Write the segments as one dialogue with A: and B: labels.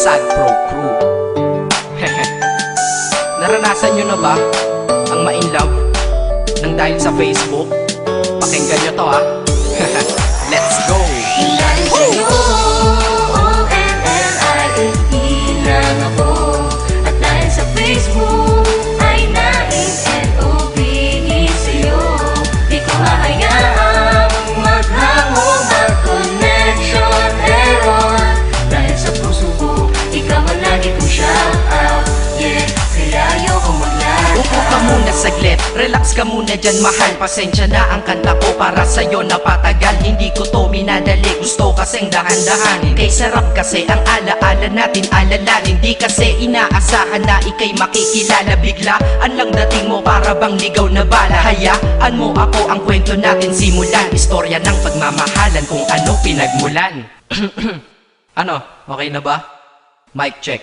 A: Sad Pro Crew. Naranasan nyo na ba ang ma-inlove nang dahil sa Facebook? Pakinggan nyo to ha. Let's go!
B: Dahil sa'yo, O-N-L-I-E lang ako. At dahil sa Facebook ay na-N-O-B-E sa'yo. Di ko hahayaang maghango, mag-connection error. Dahil sa puso ko, ikaw ang lagi kong shout out. Yeah, kaya ayoko mag-lag.
A: Upo ka muna saglit, relax ka muna dyan mahal. Pasensya na ang kanta ko para sa'yo napatagal. Hindi ko to minadali, gusto kasing dahan-dahanin. Kay sarap kasi ang alaala natin alalanin. Di kasi inaasahan na ikay makikilala. Biglaan lang dating mo para bang ligaw na bala. Hayaan mo ako ang kwento natin simulan. Istorya ng pagmamahalan kung ano pinagmulan. Ano, okay na ba? Mic check.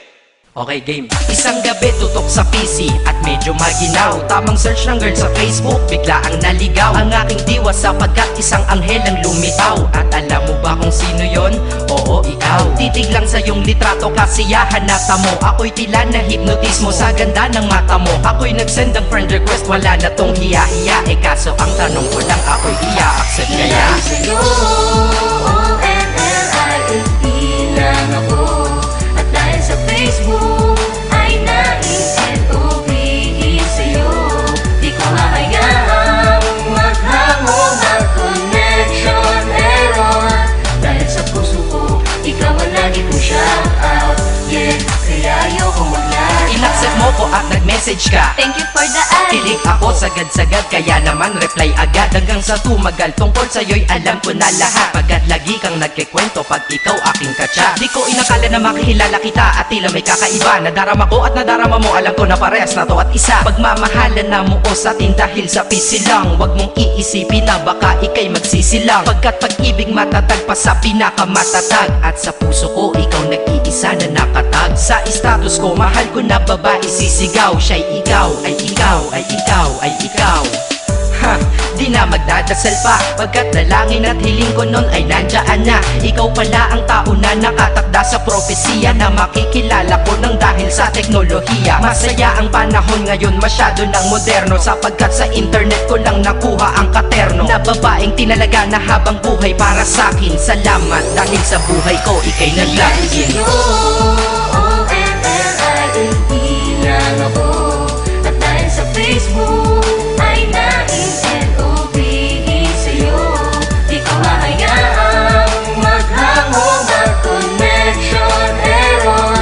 A: Okay, game. Isang gabi tutok sa PC at medyo maginaw. Tamang search ng girl sa Facebook, bigla ang naligaw. Ang aking diwa sapagkat isang anghel ang lumitaw. At alam mo ba kung sino yon? Oo, ikaw. Titig lang sa iyong litrato, kasiyahan na tamo. Ako'y tila na hipnotismo sa ganda ng mata mo. Ako'y nagsend ng friend request, wala na tong hiya-hiya. Eh kaso ang tanong ko lang, ako'y iya-accept kaya?
B: Dahil sa'yo, O-N-L-I-E lang ako. At dahil sa Facebook ay na-N-O-B-E sa'yo. Di ko hahayaang maghango, mag-connection error. Dahil sa puso ko, ikaw ang lagi kong shout out. Yeah, kaya ayoko mag-lag.
A: Inaccept mo ko at nag-message ka.
B: Thank you for the ad.
A: Kilig ako sagad-sagad, kaya naman reply agad. Hanggang sa tumagal, tungkol sa'yo'y alam ko na lahat. Pagkat lagi kang nagkikwento pag ikaw aking katsa. Di ko inakala na makikilala kita at tila may kakaiba. Nadarama ko at nadarama mo, alam ko na parehas na to at isa. Pagmamahalan na mo o sa atin dahil sa PC lang. Huwag mong iisipin na baka ikay magsisilang. Pagkat pag-ibig matatag pa sa pinakamatatag. At sa puso ko, ikaw nag-iisa na nakatag. Sa status ko, mahal ko na babae sisigaw. Siya'y ikaw, ay ikaw, ay ikaw, ay ikaw. Ha, di na magdadasal pa. Pagkat dalangin at hiling ko nun ay nandyan na. Ikaw pala ang tao na nakatakda sa propesiya. Na makikilala ko nang dahil sa teknolohiya. Masaya ang panahon ngayon, masyado ng moderno. Sapagkat sa internet ko lang nakuha ang katerno. Na babaeng tinalaga na habang buhay para sa'kin. Salamat dahil sa buhay ko ikay naglagin.
B: O-N-L-I-E lang ako. At dahil sa Facebook ay na-N-O-B-E sa'yo. Di ko hahayaang maghango, mag-connection error.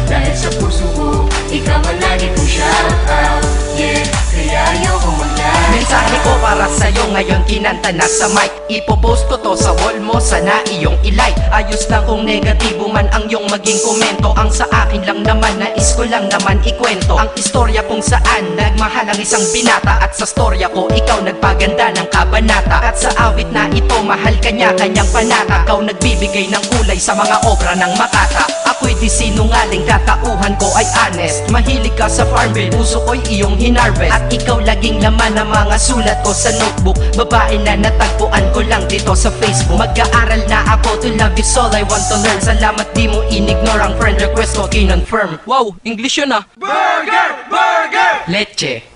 B: Dahil sa puso ko, ikaw ang lagi kong shout out. Yeah, kaya ayoko mag-lag.
A: Mensahe ko para sa'yo ngayon kinanta na sa mic. Ipopost ko to sa wall mo, sana iyong ilike. Ayos lang kung negatibo man ang iyong maging komento. Ang sa akin lang naman, nais ko lang naman ikwento ang istorya kung saan nagmahal ang isang binata. At sa storya ko, ikaw nagpaganda ng kabanata. At sa awit na ito, mahal kanya kanyang panata. Ikaw nagbibigay ng kulay sa mga obra ng Makata. Ako'y di sinungaling, katauhan ko ay honest. Mahilig ka sa farm bill, puso ko'y iyong hinarvest. At ikaw laging laman ng mga sulat ko sa notebook. Babae na natagpuan ko lang dito sa Facebook. Mag-aaral na ako, to love is all I want to learn. Salamat di mo inignore ang friend request ko, kinonfirm. Wow, English yun ah. Burger! Burger! Leche.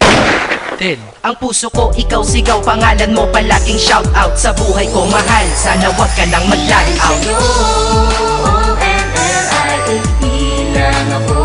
A: Ted. Ang puso ko, ikaw sigaw, pangalan mo palaging shout out. Sa buhay ko mahal, sana wag ka nang mag-lag out.
B: O-N-L-I-E lang ako.